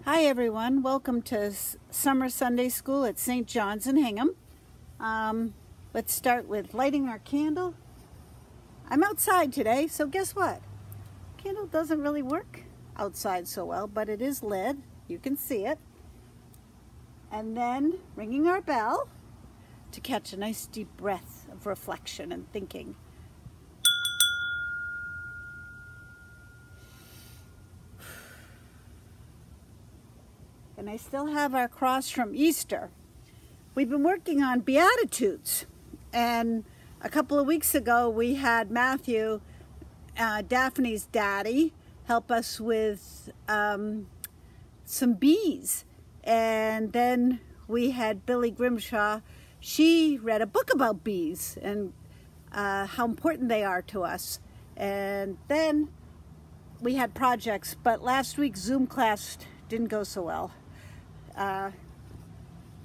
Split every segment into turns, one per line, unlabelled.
Hi everyone, welcome to Summer Sunday School at St. John's in Hingham. Let's start with lighting our candle. I'm outside today, so guess what? Candle doesn't really work outside so well, but it is lit. You can see it. And then ringing our bell to catch a nice deep breath of reflection and thinking. And I still have our cross from Easter. We've been working on Beatitudes, and a couple of weeks ago we had Matthew, Daphne's daddy, help us with some bees, and then we had Billy Grimshaw. She read a book about bees and how important they are to us, and then we had projects, but last week's Zoom class didn't go so well.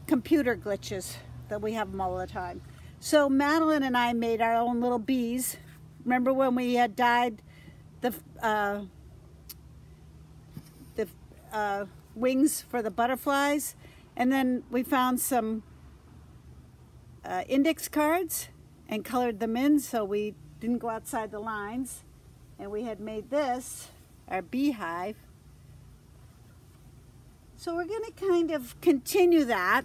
Computer glitches, that we have them all the time. So Madeline and I made our own little bees. Remember when we had dyed the wings for the butterflies? And then we found some index cards and colored them in so we didn't go outside the lines. And we had made this our beehive. So we're going to kind of continue that.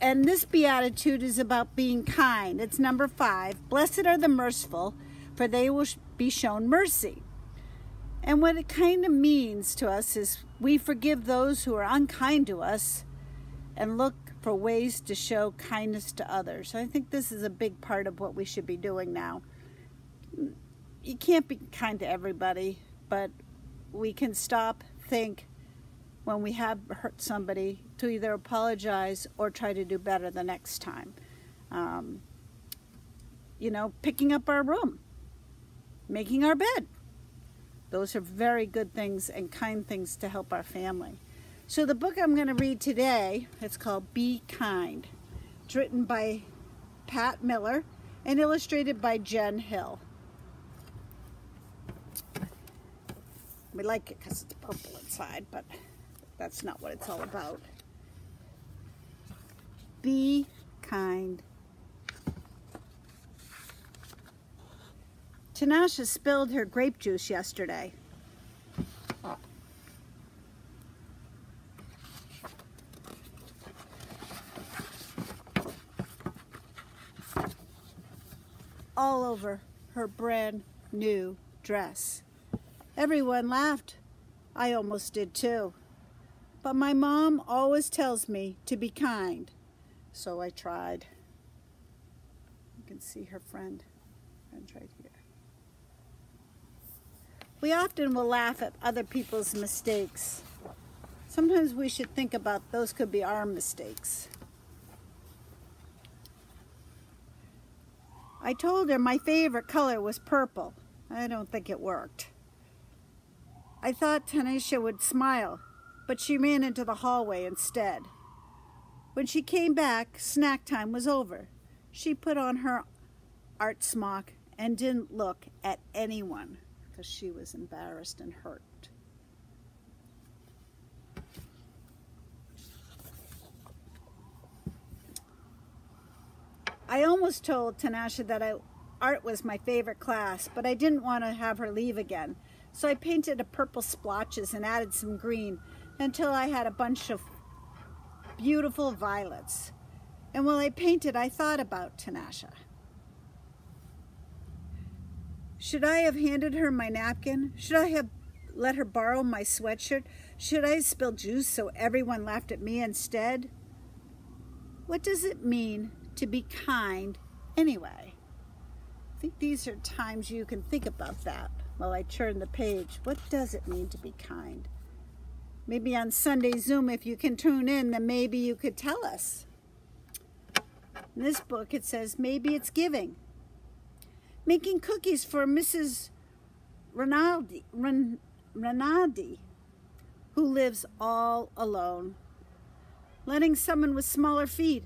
And this beatitude is about being kind. It's number 5. Blessed are the merciful, for they will be shown mercy. And what it kind of means to us is we forgive those who are unkind to us and look for ways to show kindness to others. I think this is a big part of what we should be doing now. You can't be kind to everybody, but we can stop, think, when we have hurt somebody, to either apologize or try to do better the next time. Picking up our room, making our bed. Those are very good things and kind things to help our family. So the book I'm going to read today, it's called Be Kind. It's written by Pat Miller and illustrated by Jen Hill. We like it because it's purple inside, but that's not what it's all about. Be kind. Tanasha spilled her grape juice yesterday. All over her brand new dress. Everyone laughed. I almost did too. But my mom always tells me to be kind, so I tried. You can see her friend right here. We often will laugh at other people's mistakes. Sometimes we should think about those could be our mistakes. I told her my favorite color was purple. I don't think it worked. I thought Tanisha would smile, but she ran into the hallway instead. When she came back, snack time was over. She put on her art smock and didn't look at anyone because she was embarrassed and hurt. I almost told Tanasha that art was my favorite class, but I didn't want to have her leave again. So I painted a purple splotches and added some green until I had a bunch of beautiful violets. And while I painted, I thought about Tanasha. Should I have handed her my napkin? Should I have let her borrow my sweatshirt? Should I have spilled juice so everyone laughed at me instead? What does it mean to be kind anyway? I think these are times you can think about that while I turn the page. What does it mean to be kind? Maybe on Sunday Zoom, if you can tune in, then maybe you could tell us. In this book, it says, maybe it's giving. Making cookies for Mrs. Rinaldi, who lives all alone. Letting someone with smaller feet,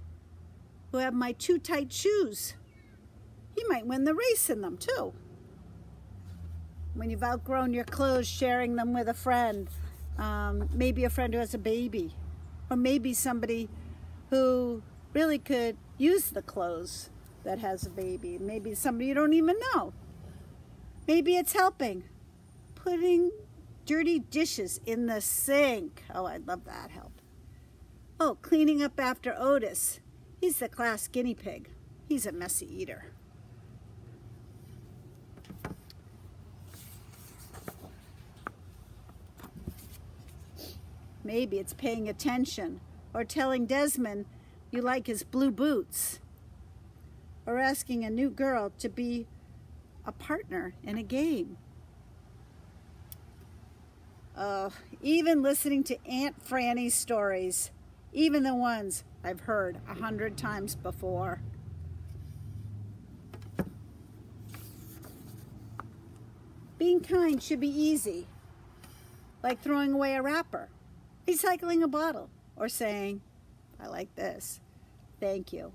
who have my too tight shoes. He might win the race in them, too. When you've outgrown your clothes, sharing them with a friend. maybe a friend who has a baby, or maybe somebody who really could use the clothes that has a baby. Maybe somebody you don't even know. Maybe it's helping. Putting dirty dishes in the sink. Oh, I'd love that help. Oh, cleaning up after Otis. He's the class guinea pig. He's a messy eater. Maybe it's paying attention, or telling Desmond you like his blue boots, or asking a new girl to be a partner in a game. Even listening to Aunt Franny's stories, even the ones I've heard 100 times before. Being kind should be easy, like throwing away a wrapper, recycling a bottle, or saying, I like this, thank you.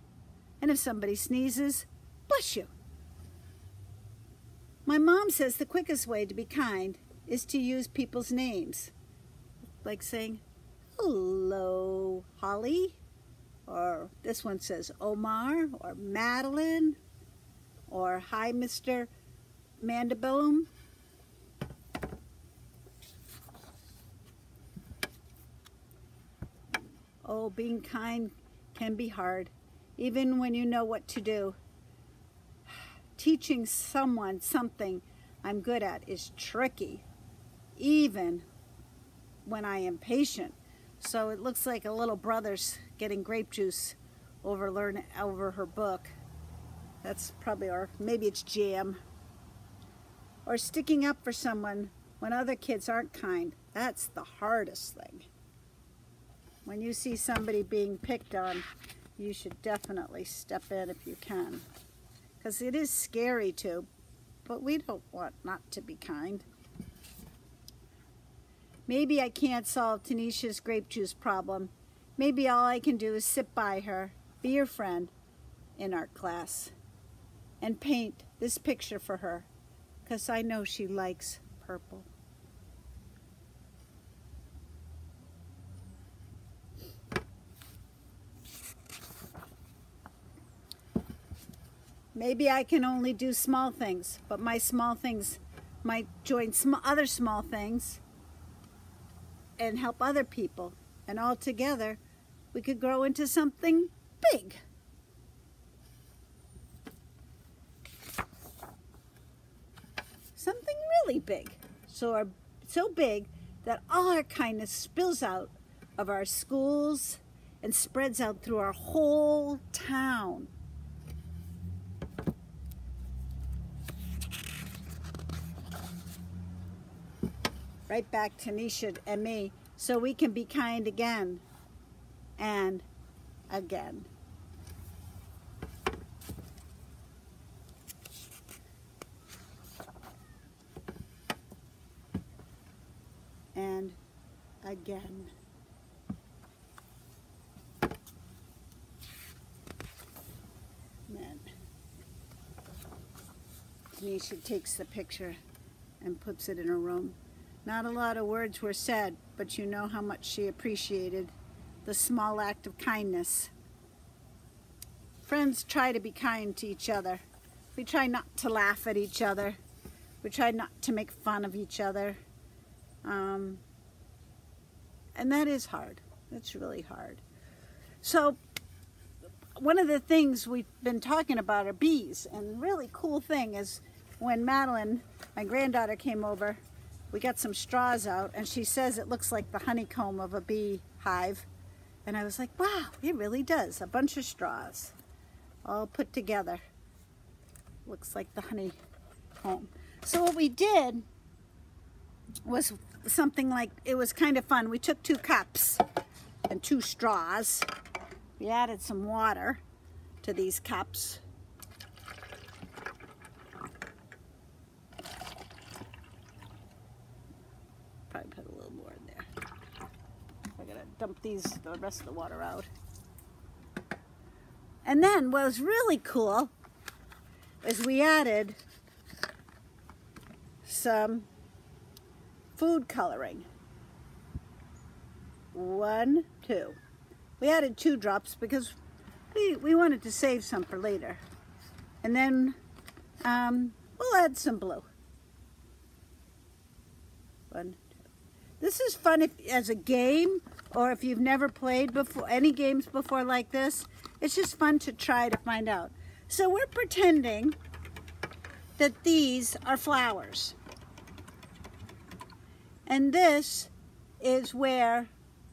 And if somebody sneezes, bless you. My mom says the quickest way to be kind is to use people's names, like saying, hello, Holly, or this one says Omar, or Madeline, or hi, Mr. Mandibellum. Oh, being kind can be hard, even when you know what to do. Teaching someone something I'm good at is tricky, even when I am patient. So it looks like a little brother's getting grape juice over her book. That's probably, or maybe it's jam. Or sticking up for someone when other kids aren't kind. That's the hardest thing. When you see somebody being picked on, you should definitely step in if you can. Because it is scary too, but we don't want not to be kind. Maybe I can't solve Tanisha's grape juice problem. Maybe all I can do is sit by her, be her friend in art class, and paint this picture for her, because I know she likes purple. Maybe I can only do small things, but my small things might join other small things and help other people. And all together, we could grow into something big. Something really big. So big that all our kindness spills out of our schools and spreads out through our whole town. Right back to Tanisha and me, so we can be kind again and again. And again. Then Tanisha takes the picture and puts it in her room. Not a lot of words were said, but you know how much she appreciated the small act of kindness. Friends try to be kind to each other. We try not to laugh at each other. We try not to make fun of each other. And that is hard. That's really hard. So one of the things we've been talking about are bees. And the really cool thing is when Madeline, my granddaughter, came over, we got some straws out, and she says it looks like the honeycomb of a bee hive. And I was like, wow, it really does. A bunch of straws all put together. Looks like the honeycomb. So what we did was something like, it was kind of fun. We took 2 cups and 2 straws. We added some water to these cups. Probably put a little more in there. I gotta dump the rest of the water out. And then what was really cool is we added some food coloring. 1, 2. We added 2 drops because we wanted to save some for later. And then we'll add some blue. 1, 2. This is fun as a game, or if you've never played before, any games before like this. It's just fun to try to find out. So we're pretending that these are flowers. And this is where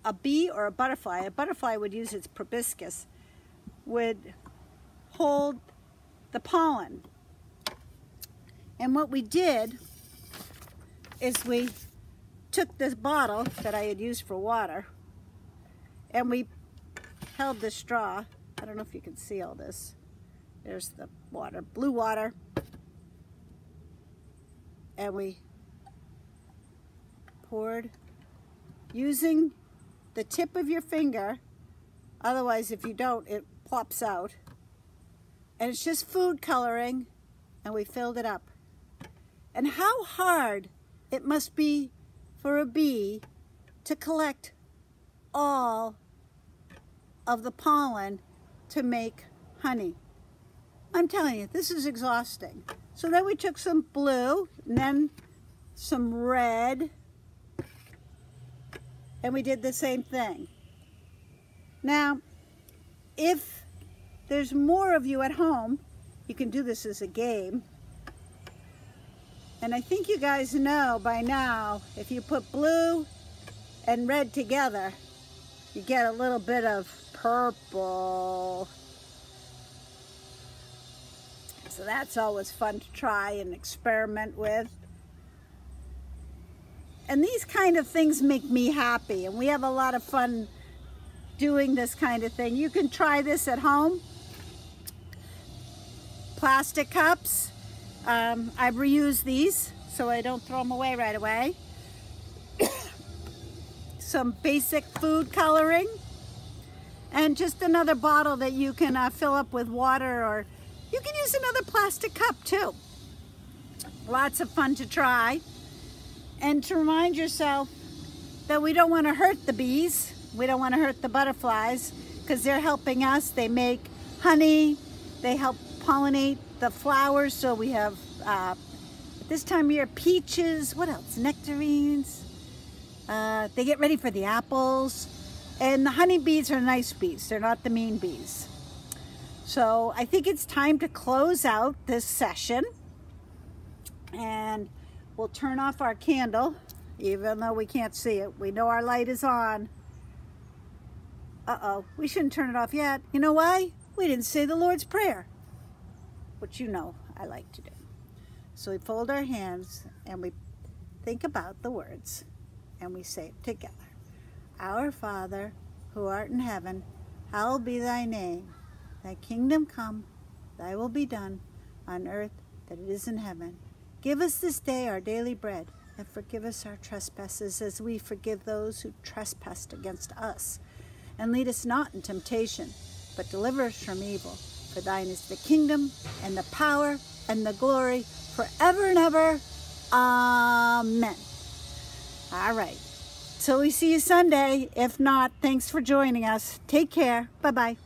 a bee or a butterfly would use its proboscis, would hold the pollen. And what we did is we took this bottle that I had used for water, and we held the straw. I don't know if you can see all this. There's the water, blue water. And we poured using the tip of your finger. Otherwise, if you don't, it plops out. And it's just food coloring, and we filled it up. And how hard it must be for a bee to collect all of the pollen to make honey. I'm telling you, this is exhausting. So then we took some blue and then some red, and we did the same thing. Now, if there's more of you at home, you can do this as a game. And I think you guys know by now, if you put blue and red together, you get a little bit of purple. So that's always fun to try and experiment with. And these kind of things make me happy, and we have a lot of fun doing this kind of thing. You can try this at home. Plastic cups. I reuse these so I don't throw them away right away. Some basic food coloring, and just another bottle that you can fill up with water, or you can use another plastic cup too. Lots of fun to try. And to remind yourself that we don't want to hurt the bees, we don't want to hurt the butterflies, because they're helping us. They make honey, they help pollinate the flowers. So we have this time of year peaches, what else, nectarines. They get ready for the apples. And the honeybees are nice bees, they're not the mean bees. So I think it's time to close out this session, and we'll turn off our candle, even though we can't see it. We know our light is on. Uh-oh, we shouldn't turn it off yet. You know why? We didn't say the Lord's Prayer, which you know I like to do. So we fold our hands and we think about the words and we say it together. Our Father, who art in heaven, hallowed be thy name. Thy kingdom come, thy will be done on earth that it is in heaven. Give us this day our daily bread, and forgive us our trespasses as we forgive those who trespass against us. And lead us not in temptation, but deliver us from evil. For thine is the kingdom, and the power, and the glory, forever and ever. Amen. All right. So we see you Sunday. If not, thanks for joining us. Take care. Bye-bye.